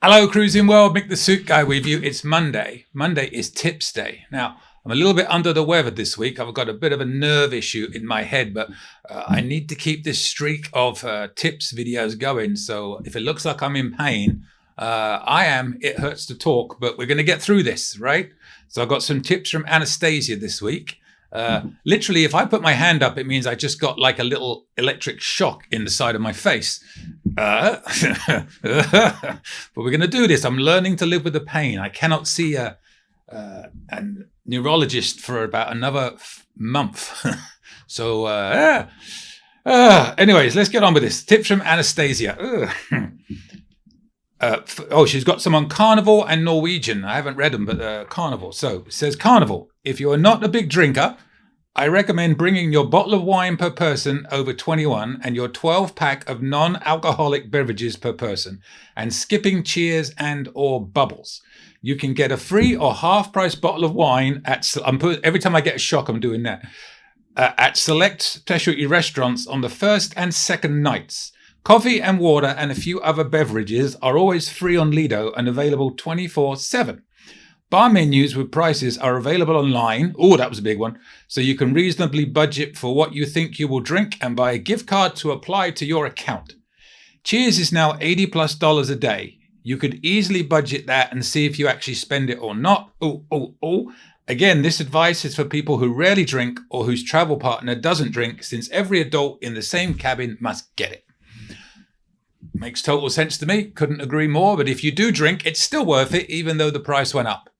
Hello, Cruising World. Mick the Suit Guy with you. It's Monday. Monday is Tips Day. Now, I'm a little bit under the weather this week. I've got a bit of a nerve issue in my head, but I need to keep this streak of tips videos going. So if it looks like I'm in pain, I am. It hurts to talk, but we're going to get through this, right? So I've got some tips from Anastasia this week. Literally, if I put my hand up, it means I just got like a little electric shock in the side of my face. But we're going to do this. I'm learning to live with the pain. I cannot see a neurologist for about another month. So, anyways, let's get on with this. Tips from Anastasia. She's got some on Carnival and Norwegian. I haven't read them, but Carnival. So it says Carnival. If you are not a big drinker, I recommend bringing your bottle of wine per person over 21 and your 12-pack of non-alcoholic beverages per person and skipping cheers and or bubbles. You can get a free or half-price bottle of wine every time I get a shock, I'm doing that. At select specialty restaurants on the first and second nights. Coffee and water and a few other beverages are always free on Lido and available 24/7. Bar menus with prices are available online. Oh, that was a big one. So you can reasonably budget for what you think you will drink and buy a gift card to apply to your account. Cheers is now $80+ a day. You could easily budget that and see if you actually spend it or not. Again, this advice is for people who rarely drink or whose travel partner doesn't drink, since every adult in the same cabin must get it. Makes total sense to me. Couldn't agree more. But if you do drink, it's still worth it, even though the price went up.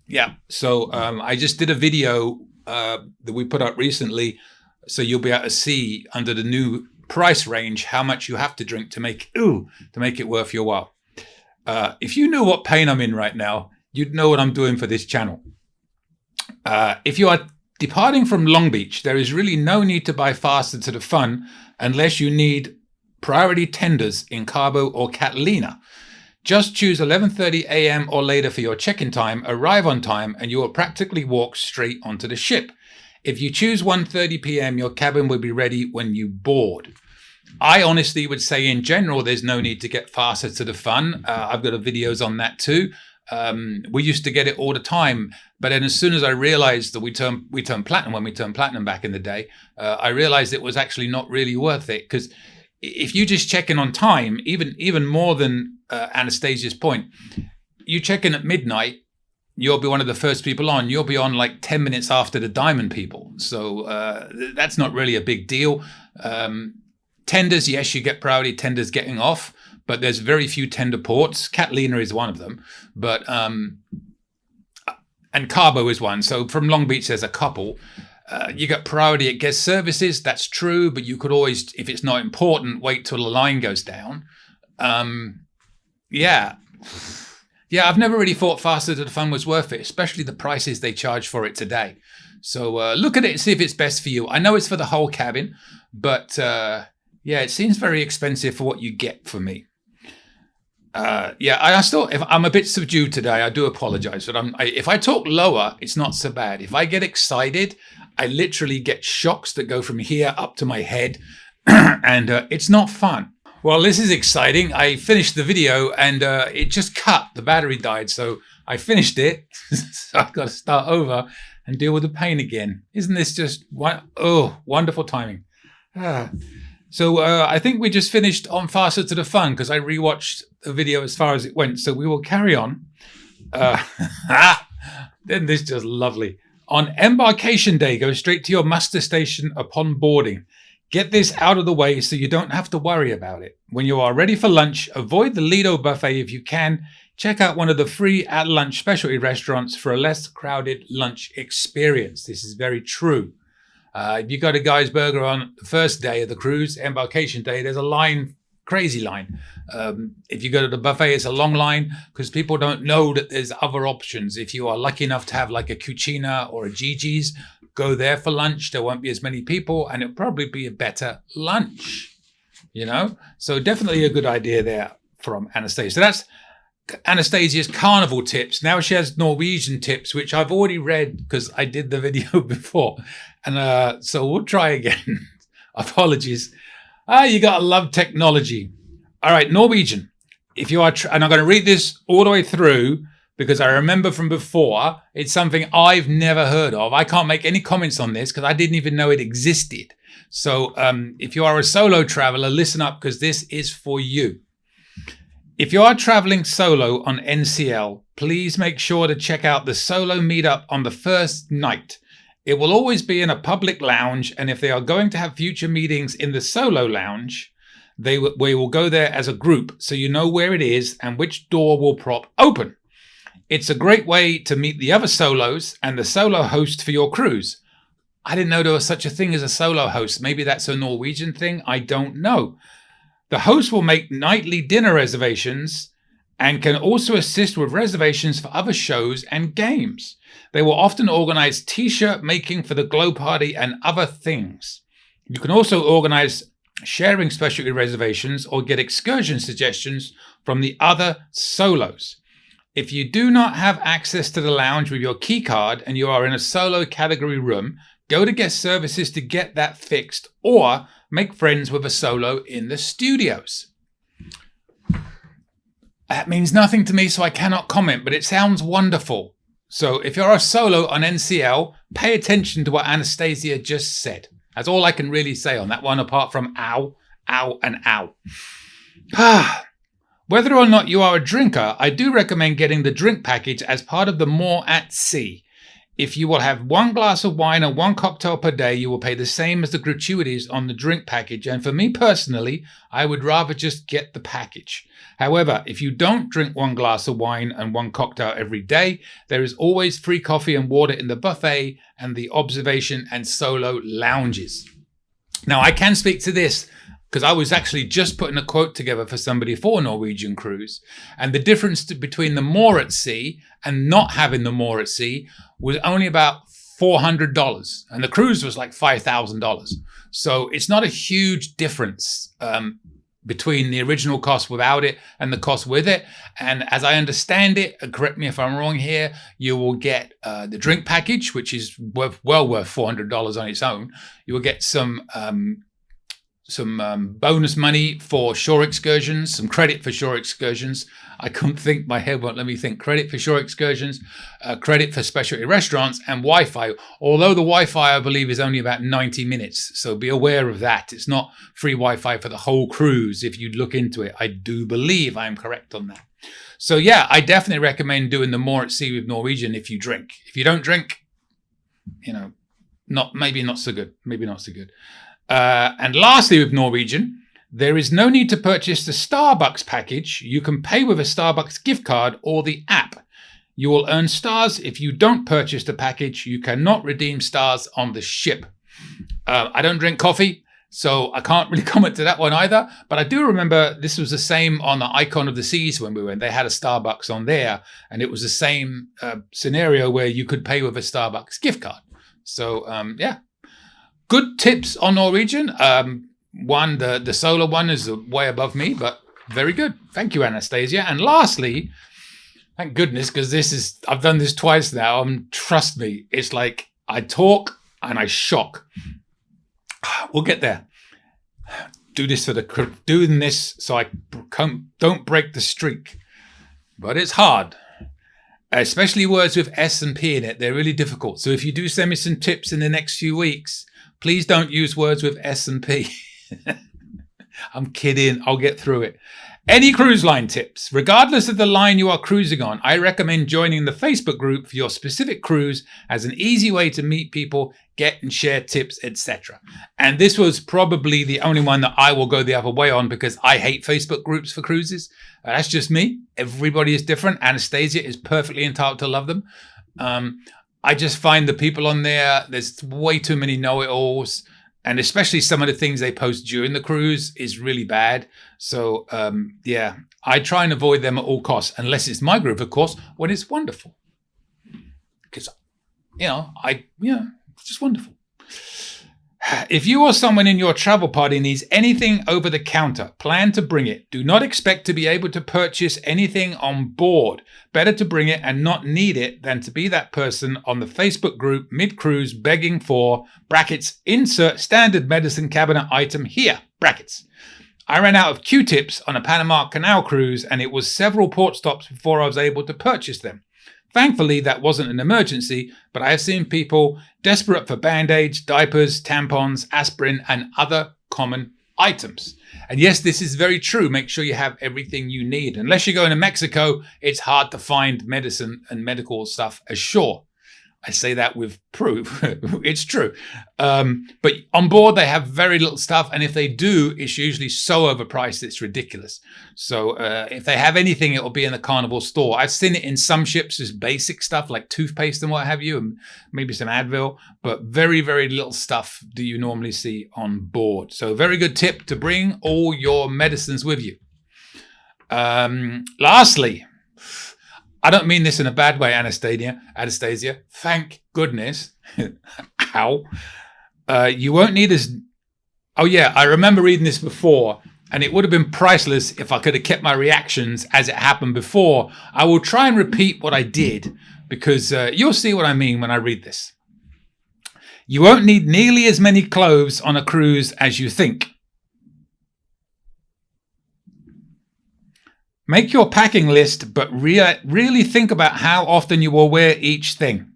Yeah. So I just did a video that we put up recently, so you'll be able to see under the new price range how much you have to drink to make it worth your while. If you knew what pain I'm in right now, you'd know what I'm doing for this channel. If you are departing from Long Beach, there is really no need to buy Faster to the Fun unless you need priority tenders in Cabo or Catalina. Just choose 11:30 a.m. or later for your check-in time, arrive on time, and you will practically walk straight onto the ship. If you choose 1:30 p.m., your cabin will be ready when you board. I honestly would say in general, there's no need to get Faster to the Fun. I've got videos on that too. We used to get it all the time, but then as soon as I realized that we turned platinum when we turned platinum back in the day, I realized it was actually not really worth it, because if you just check in on time, even more than Anastasia's point, you check in at midnight, you'll be one of the first people on. You'll be on like 10 minutes after the diamond people. So that's not really a big deal. Tenders, yes, you get priority tenders getting off, but there's very few tender ports. Catalina is one of them, but and Cabo is one. So from Long Beach, there's a couple. You get priority at guest services. That's true, but you could always, if it's not important, wait till the line goes down. Yeah, I've never really thought Faster to the Fun was worth it, especially the prices they charge for it today. So look at it and see if it's best for you. I know it's for the whole cabin, but it seems very expensive for what you get for me. If I'm a bit subdued today, I do apologize, but if I talk lower, it's not so bad. If I get excited, I literally get shocks that go from here up to my head, and it's not fun. Well, this is exciting. I finished the video and it just cut. The battery died, so I finished it. So I've got to start over and deal with the pain again. Isn't this just wonderful timing? So I think we just finished on Faster to the Fun because I rewatched the video as far as it went. So we will carry on. Then this is just lovely. On embarkation day, go straight to your muster station upon boarding. Get this out of the way so you don't have to worry about it. When you are ready for lunch, avoid the Lido buffet if you can. Check out one of the free at-lunch specialty restaurants for a less crowded lunch experience. This is very true. If you go to Guy's Burger on the first day of the cruise, embarkation day, there's a line, crazy line. If you go to the buffet, it's a long line because people don't know that there's other options. If you are lucky enough to have like a Cucina or a Gigi's, go there for lunch. There won't be as many people and it'll probably be a better lunch, So definitely a good idea there from Anastasia. So that's Anastasia's Carnival tips. Now she has Norwegian tips, which I've already read because I did the video before. And so we'll try again. Apologies. You gotta love technology. All right, Norwegian. if you are, and I'm going to read this all the way through because I remember from before, it's something I've never heard of. I can't make any comments on this because I didn't even know it existed. So if you are a solo traveler, listen up because this is for you. If you are traveling solo on NCL, please make sure to check out the solo meetup on the first night. It will always be in a public lounge, and if they are going to have future meetings in the solo lounge, we will go there as a group so you know where it is and which door will prop open. It's a great way to meet the other solos and the solo host for your cruise. I didn't know there was such a thing as a solo host. Maybe that's a Norwegian thing. I don't know. The host will make nightly dinner reservations and can also assist with reservations for other shows and games. They will often organize t-shirt making for the glow party and other things. You can also organize sharing specialty reservations or get excursion suggestions from the other solos. If you do not have access to the lounge with your key card and you are in a solo category room, go to guest services to get that fixed or make friends with a solo in the studios. That means nothing to me, so I cannot comment, but it sounds wonderful. So if you're a solo on NCL, pay attention to what Anastasia just said. That's all I can really say on that one, apart from ow, ow, and ow. Whether or not you are a drinker, I do recommend getting the drink package as part of the More at Sea. If you will have 1 glass of wine and 1 cocktail per day, you will pay the same as the gratuities on the drink package. And for me personally, I would rather just get the package. However, if you don't drink 1 glass of wine and 1 cocktail every day, there is always free coffee and water in the buffet and the observation and solo lounges. Now, I can speak to this because I was actually just putting a quote together for somebody for a Norwegian cruise. And the difference between the More at Sea and not having the More at Sea was only about $400. And the cruise was like $5,000. So it's not a huge difference between the original cost without it and the cost with it. And as I understand it, correct me if I'm wrong here, you will get the drink package, which is well worth $400 on its own. You will get some bonus money for shore excursions, some credit for shore excursions. I couldn't think, my head won't let me think. Credit for shore excursions, credit for specialty restaurants, and Wi-Fi. Although the Wi-Fi, I believe, is only about 90 minutes. So be aware of that. It's not free Wi-Fi for the whole cruise if you look into it. I do believe I'm correct on that. So yeah, I definitely recommend doing the More at Sea with Norwegian if you drink. If you don't drink, maybe not so good. And lastly, with Norwegian, there is no need to purchase the Starbucks package. You can pay with a Starbucks gift card or the app. You will earn stars if you don't purchase the package. You cannot redeem stars on the ship. I don't drink coffee, so I can't really comment to that one either. But I do remember this was the same on the Icon of the Seas when we went. They had a Starbucks on there, and it was the same scenario where you could pay with a Starbucks gift card. So, yeah. Good tips on Norwegian. The solo one is way above me, but very good. Thank you, Anastasia. And lastly, thank goodness, because I've done this twice now. Trust me, it's like I talk and I shock. We'll get there. Doing this so I don't break the streak. But it's hard. Especially words with S and P in it. They're really difficult. So if you do send me some tips in the next few weeks, please don't use words with S and P. I'm kidding. I'll get through it. Any cruise line tips? Regardless of the line you are cruising on, I recommend joining the Facebook group for your specific cruise as an easy way to meet people, get and share tips, etc. And this was probably the only one that I will go the other way on because I hate Facebook groups for cruises. That's just me. Everybody is different. Anastasia is perfectly entitled to love them. I just find the people on there's way too many know-it-alls. And especially some of the things they post during the cruise is really bad. So, yeah, I try and avoid them at all costs, unless it's my group, of course, when it's wonderful. Because, it's just wonderful. If you or someone in your travel party needs anything over the counter, plan to bring it. Do not expect to be able to purchase anything on board. Better to bring it and not need it than to be that person on the Facebook group mid-cruise begging for, brackets, insert standard medicine cabinet item here, brackets. I ran out of Q-tips on a Panama Canal cruise, and it was several port stops before I was able to purchase them. Thankfully, that wasn't an emergency, but I have seen people desperate for band-aids, diapers, tampons, aspirin, and other common items. And yes, this is very true. Make sure you have everything you need. Unless you're going to Mexico, it's hard to find medicine and medical stuff ashore. I say that with proof. It's true. But on board, they have very little stuff. And if they do, it's usually so overpriced, it's ridiculous. So if they have anything, it will be in the Carnival store. I've seen it in some ships, just basic stuff like toothpaste and what have you, and maybe some Advil. But very, very little stuff do you normally see on board. So very good tip to bring all your medicines with you. Lastly, I don't mean this in a bad way, Anastasia. Thank goodness. Ow. You won't need as... Oh, yeah, I remember reading this before, and it would have been priceless if I could have kept my reactions as it happened before. I will try and repeat what I did, because you'll see what I mean when I read this. You won't need nearly as many clothes on a cruise as you think. Make your packing list, but really think about how often you will wear each thing.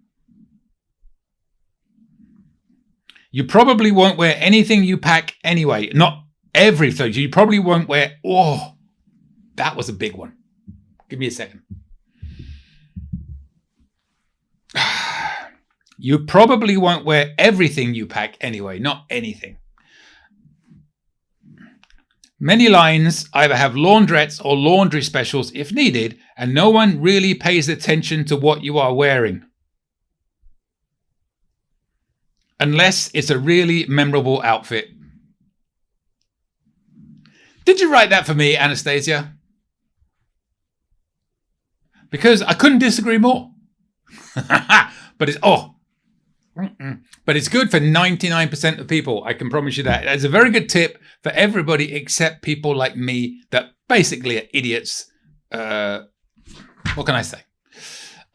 You probably won't wear anything you pack anyway. Not everything. You probably won't wear... Oh, that was a big one. Give me a second. You probably won't wear everything you pack anyway. Not anything. Many lines either have laundrettes or laundry specials if needed, and no one really pays attention to what you are wearing. Unless it's a really memorable outfit. Did you write that for me, Anastasia? Because I couldn't disagree more. But it's... Oh. But it's good for 99% of people. I can promise you that. It's a very good tip for everybody except people like me that basically are idiots. What can I say?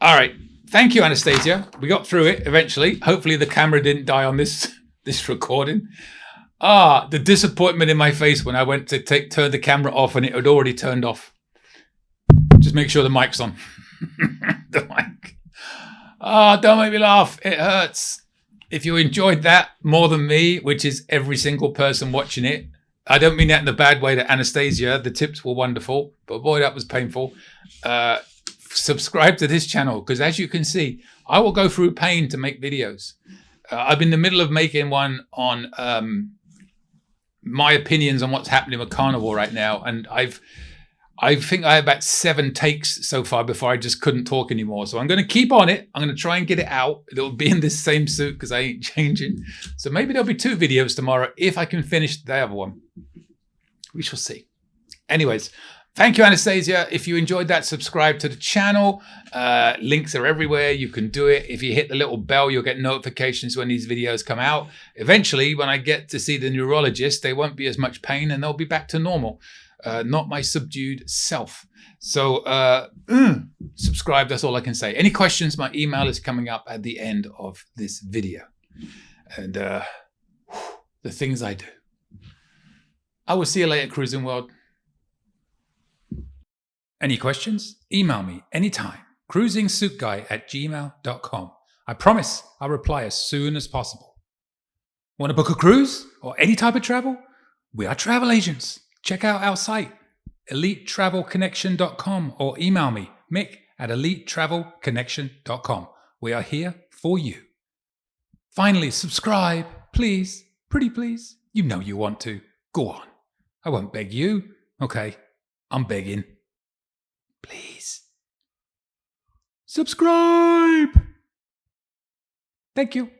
All right. Thank you, Anastasia. We got through it eventually. Hopefully the camera didn't die on this recording. The disappointment in my face when I went to turn the camera off and it had already turned off. Just make sure the mic's on. The mic. Don't make me laugh. It hurts. If you enjoyed that more than me, which is every single person watching it, I don't mean that in the bad way to Anastasia. The tips were wonderful, but boy, that was painful. Subscribe to this channel, because as you can see, I will go through pain to make videos. I'm in the middle of making one on my opinions on what's happening with Carnival right now, and I think I have about 7 takes so far before I just couldn't talk anymore. So I'm going to keep on it. I'm going to try and get it out. It'll be in this same suit because I ain't changing. So maybe there'll be 2 videos tomorrow if I can finish the other one. We shall see. Anyways, thank you, Anastasia. If you enjoyed that, subscribe to the channel. Links are everywhere. You can do it. If you hit the little bell, you'll get notifications when these videos come out. Eventually, when I get to see the neurologist, they won't be as much pain and they'll be back to normal. Not my subdued self. So subscribe, that's all I can say. Any questions, my email is coming up at the end of this video. And the things I do. I will see you later, Cruising World. Any questions? Email me anytime. cruisingsuitguy@gmail.com. I promise I'll reply as soon as possible. Want to book a cruise or any type of travel? We are travel agents. Check out our site, elitetravelconnection.com, or email me, Mick, at elitetravelconnection.com. We are here for you. Finally, subscribe, please. Pretty please. You know you want to. Go on. I won't beg you. Okay, I'm begging. Please. Subscribe. Thank you.